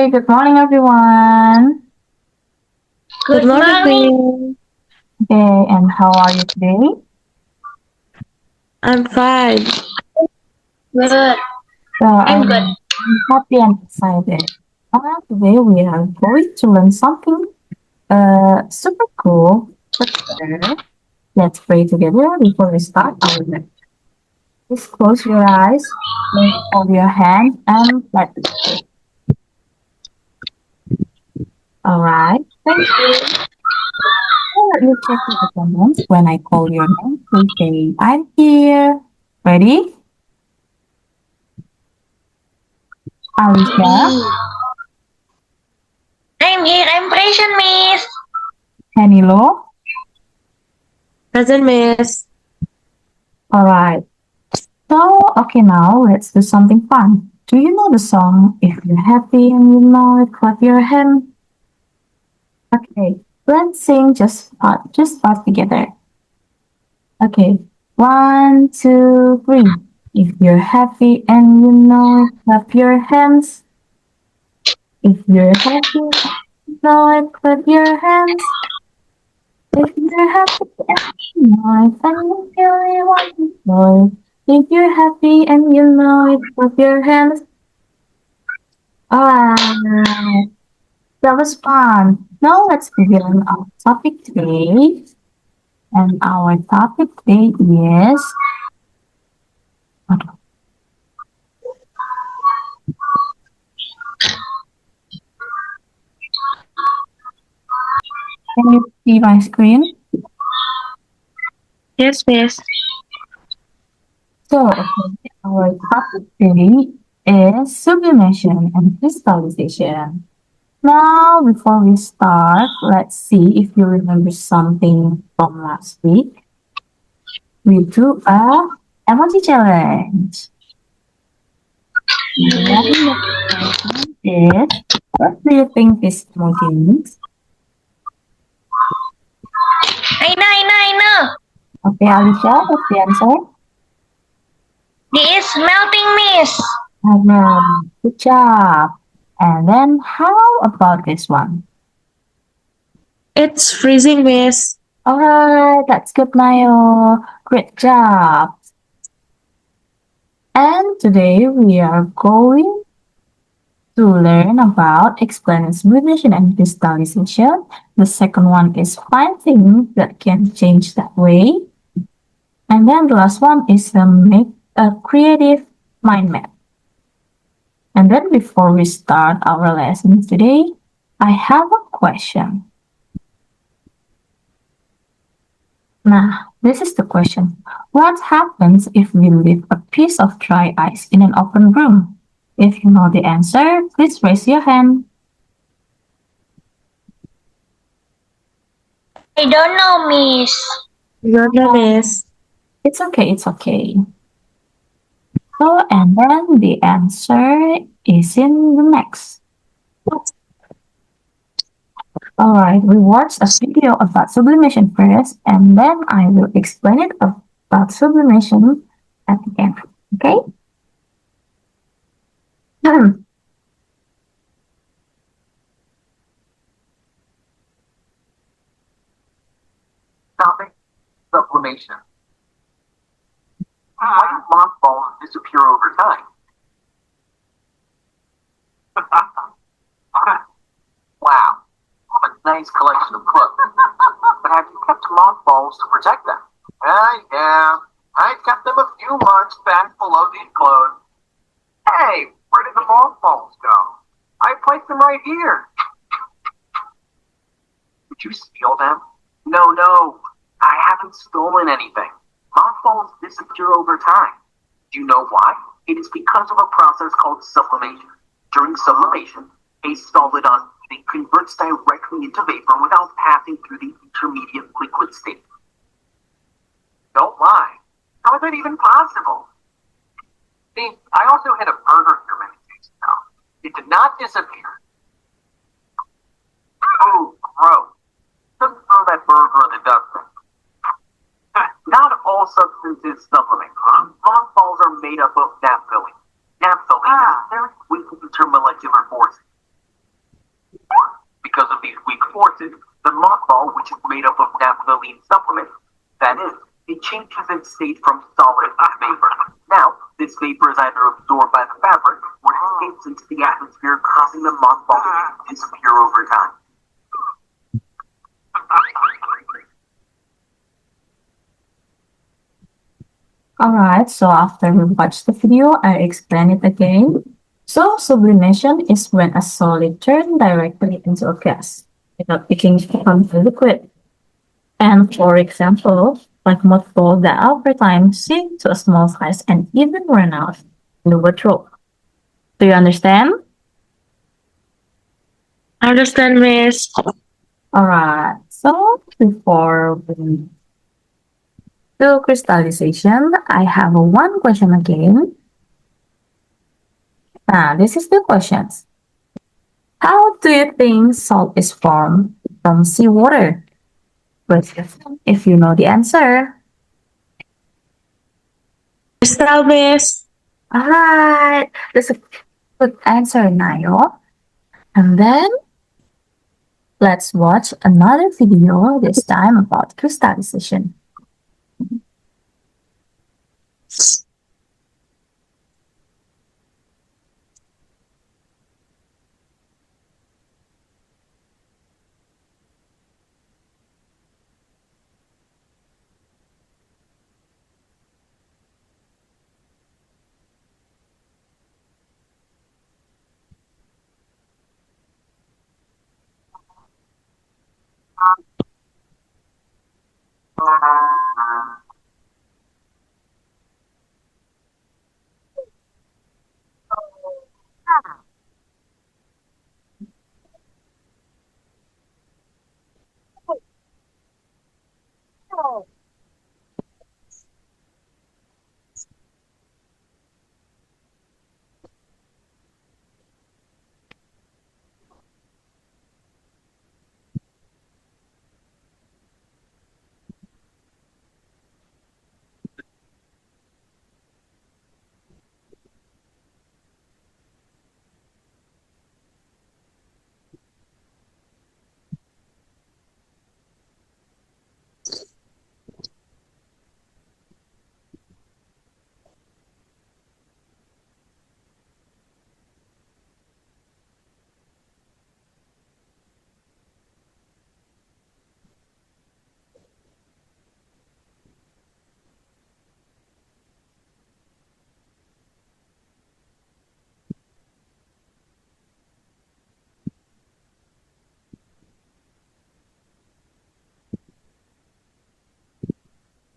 Good morning, everyone. Good Good morning, morning. Queen. Okay, and how are you today? I'm fine. Good. So, I'm good. I'm happy and excited. Today we are going to learn something super cool. But first, let's pray together before we start our lecture. Just close your eyes, hold your hand, and let's pray. All right. Thank you. So let me check your attendance. When I call your name, please say, I'm here. Ready? Alicia, Ready. I'm here. I'm present, Miss. Hanilo. Present, Miss. All right. So, okay, now let's do something fun. Do you know the song? If you're happy and you know it, clap your hand. Okay, let's sing just part together. Okay, one, two, three. If you're happy and you know it, clap your hands. If you're happy and you know it, clap your hands. If you're happy and you know it, and you really want to know it. If you're happy and you know it, clap your hands. Alright, that was fun. Now let's begin our topic today. And our topic today is, can you see my screen? Yes, Miss. So, okay, our topic today is sublimation and crystallization. Now, before we start, let's see if you remember something from last week. We do a emoji challenge. And the question is, what do you think this emoji means? I know. Okay, Alicia, what's the answer? This is melting, Miss. Good job. And then how about this one? It's freezing, Miss. Alright, that's good, Mayo. Great job. And today we are going to learn about explaining sublimation and crystallization. The second one is find things that can change that way. And then the last one is make a creative mind map. And then before we start our lesson today, I have a question. Now, this is the question. What happens if we leave a piece of dry ice in an open room? If you know the answer, please raise your hand. I don't know, Miss. You're the Miss. It's okay, it's okay. So, and then the answer is in the next. Alright, we watch a video about sublimation first, and then I will explain it about sublimation at the end. Okay? Topic: sublimation. Why do mothballs disappear over time? Wow, what a nice collection of books. But have you kept mothballs to protect them? Yeah. I kept them a few months back below the enclosed. Hey, where did the mothballs go? I placed them right here. Did you steal them? No. I haven't stolen anything. Mothballs disappear over time. Do you know why? It is because of a process called sublimation. During sublimation, a solid on heating converts directly into vapor without passing through the intermediate liquid state. Don't lie. How is that even possible? See, I also had a burger here many days ago. It did not disappear. Oh, gross. Just throw that burger in the dustbin. Not all substances sublimate. Mothballs are made up of naphthalene. Naphthalene is very weak intermolecular forces. forces, the mothball, which is made up of naphthalene supplement, that is, it changes its state from solid to vapor. Now, this vapor is either absorbed by the fabric or escapes into the atmosphere, causing the mothball to disappear over time. Alright, so after we watch the video, I explain it again. So sublimation is when a solid turns directly into a gas without becoming a liquid. And for example, like mothball that over time sink to a small size and even run out in the wardrobe. Do you understand? Understand, Miss? Alright, so before we do crystallization, I have one question again. This is the questions. How do you think salt is formed from seawater? Raise your hand if you know the answer. Crystal, Miss. Alright, that's a good answer, Nayo. And then let's watch another video, this time about crystallization.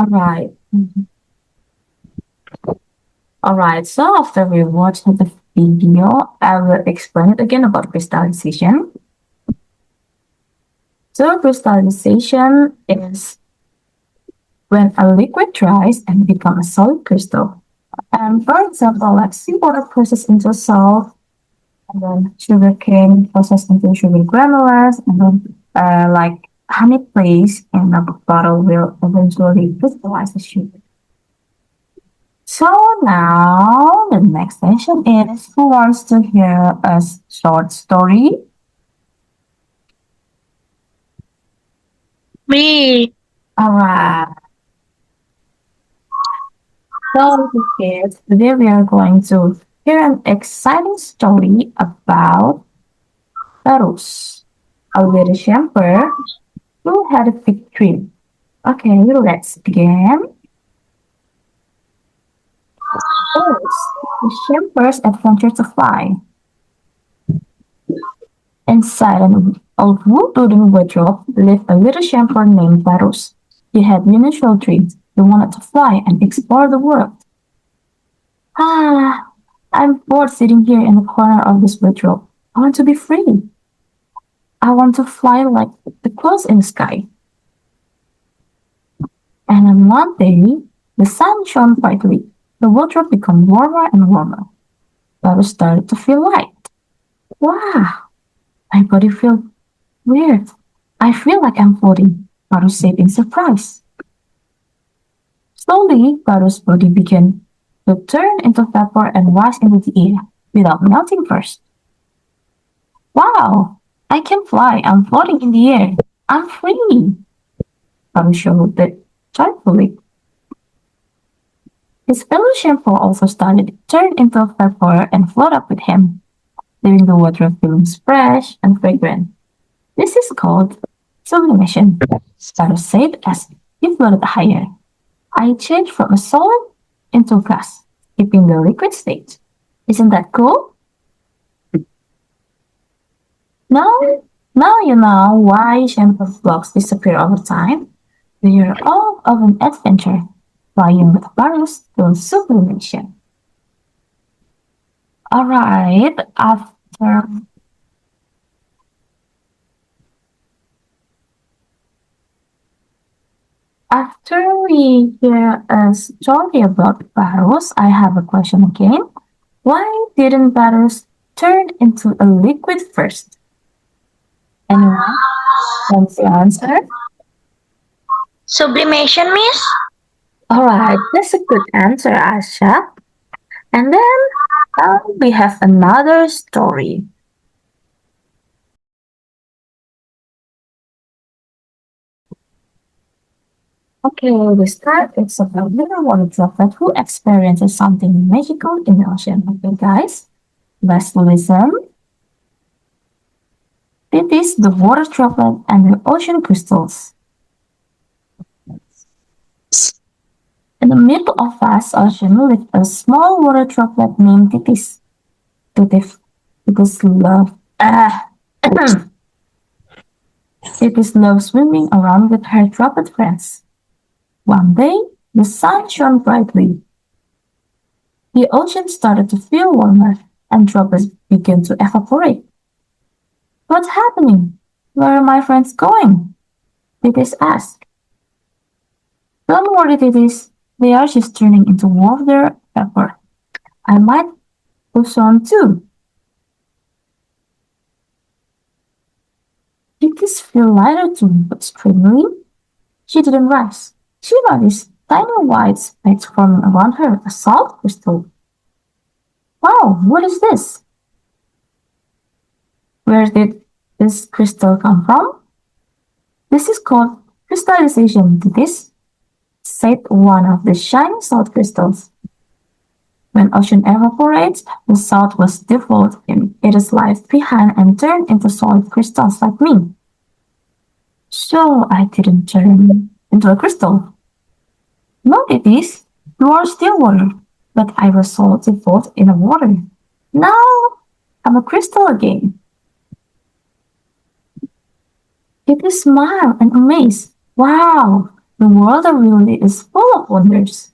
Alright. Alright, so after we watch the video, I will explain it again about crystallization. So crystallization is when a liquid dries and becomes a solid crystal. And for example, like seawater processed into salt, and then sugar cane processed into sugar granules, and then like honey placed in a bottle will eventually crystallize the sugar. So now the next session is who wants to hear a short story? Me. Alright. So kids, today we are going to hear an exciting story about Tarus, a little shepherd who had a big dream. Okay, let's begin. First, the shepherd's adventure to fly. Inside an old wood-wooden wardrobe lived a little shepherd named Tarus. He had unusual dreams. He wanted to fly and explore the world. Ah, I'm bored sitting here in the corner of this wardrobe. I want to be free. I want to fly like the clouds in the sky. And on one day, the sun shone brightly. The wardrobe became warmer and warmer. Tarus started to feel light. Wow, my body feels weird. I feel like I'm floating, Tarus said in surprise. Slowly, Tarus' body began to turn into vapor and rise into the air without melting first. Wow, I can fly. I'm floating in the air. I'm free. Rafa showed it joyfully. His fellow shampoo also started to turn into a vapor and float up with him, leaving the water feeling fresh and fragrant. This is called sublimation. Better said as he floated higher. I changed from a solid into a gas, keeping the liquid state. Isn't that cool? Now, now you know why shampoo blocks disappear over time. We are all of an adventure, flying with Barus to sublimation. Alright, after we hear a story about Barus, I have a question again. Why didn't Barus turn into a liquid first? Anyone wants to answer? Sublimation, Miss? Alright, that's a good answer, Asha. And then we have another story. Okay, we start. It's about little water droplet who experiences something magical in the ocean. Okay, guys, let's listen. It is the water droplet and the ocean crystals. In the middle of vast ocean lived a small water droplet named Titis. Titis loved Titis loved swimming around with her droplet friends. One day, the sun shone brightly. The ocean started to feel warmer and droplets began to evaporate. What's happening? Where are my friends going? Titis asked. Don't worry, Titis. They are just turning into water vapor. I might push on too. Titis felt lighter too, but strangely, she didn't rise. She noticed tiny white specks forming around her, a salt crystal. Wow, what is this? Where did this crystal come from? This is called crystallization, Titis, said one of the shiny salt crystals. When ocean evaporates, the salt was dissolved in its life behind and turned into solid crystals like me. So I didn't turn into a crystal. No, it is. You are still water, but I was solid dissolved in the water. Now I'm a crystal again. It is smile and amazed. Wow, the world really is full of wonders.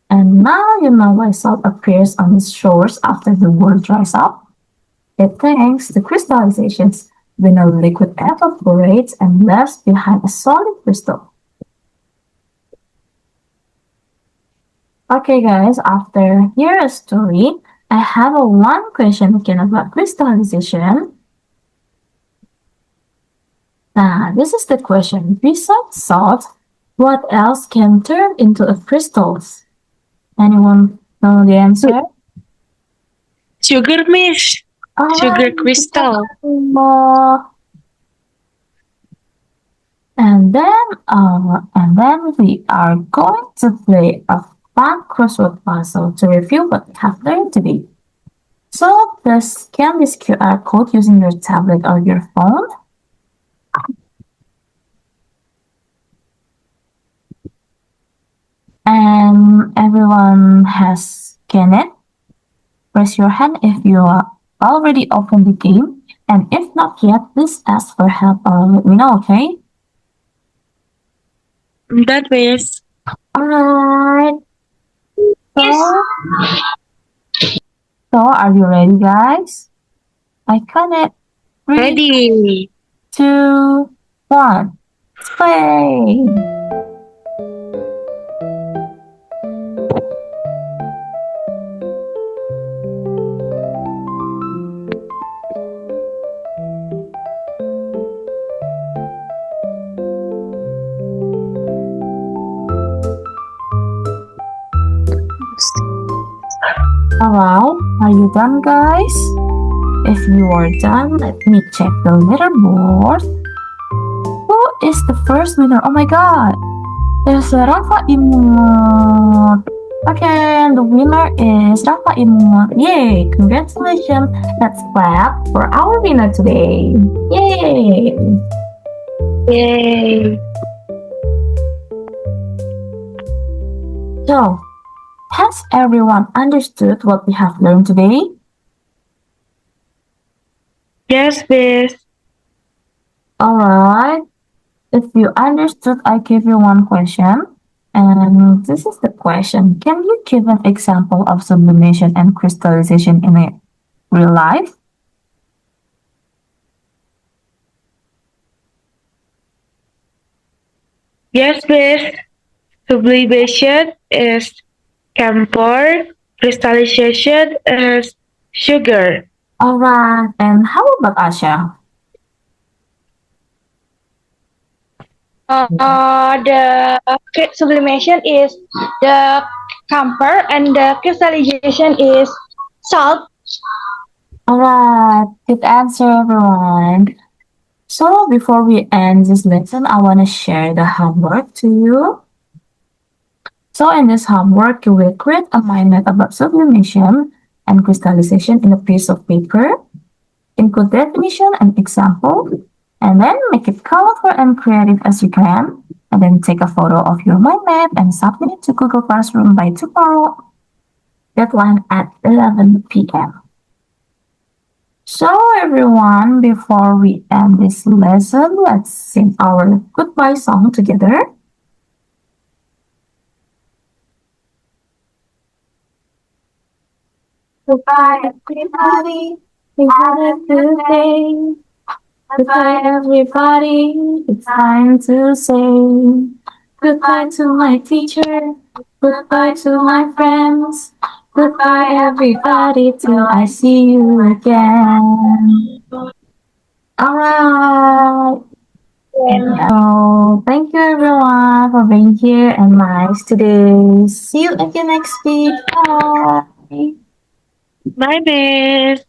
And now you know why salt appears on its shores after the water dries up. It thanks to crystallizations when a liquid evaporates and leaves behind a solid crystal. Okay guys, after hearing a story, I have a one question again about crystallization. Now, this is the question. Besides salt, what else can turn into a crystals? Anyone know the answer? Sugar, Miss. Sugar crystal. And then we are going to play a fun crossword puzzle to review what we have learned today. So please scan this QR code using your tablet or your phone. And everyone has scanned it. Raise your hand if you are already opened the game. And if not yet, please ask for help or let me know, okay? That, Miss. Alright. So are you ready, guys? I count it. 3, Ready. 2, 1. Play! Alright, are you done, guys? If you are done, let me check the leaderboard. Who is the first winner? Oh my god! There's a Rafa emote. Okay, the winner is Rafa emote. Yay! Congratulations! Let's clap for our winner today. Yay! Yay. So, has everyone understood what we have learned today? Yes, Miss. Alright. If you understood, I give you one question. And this is the question. Can you give an example of sublimation and crystallization in a real life? Yes, Miss. Sublimation is camphor. Crystallization is sugar. Alright. And how about Asha? The sublimation is the camphor and the crystallization is salt. Alright. Good answer, everyone. So before we end this lesson, I want to share the homework to you. So in this homework, you will create a mind map about sublimation and crystallization in a piece of paper, include definition and example, and then make it colorful and creative as you can, and then take a photo of your mind map and submit it to Google Classroom by tomorrow, deadline at 11 p.m. So everyone, before we end this lesson, let's sing our goodbye song together. Goodbye everybody, we had a good day. Goodbye everybody, it's time to say goodbye to my teacher, goodbye to my friends, goodbye everybody till I see you again. Alright. So thank you everyone for being here and nice today. See you again next week. Bye. Bye, Miss.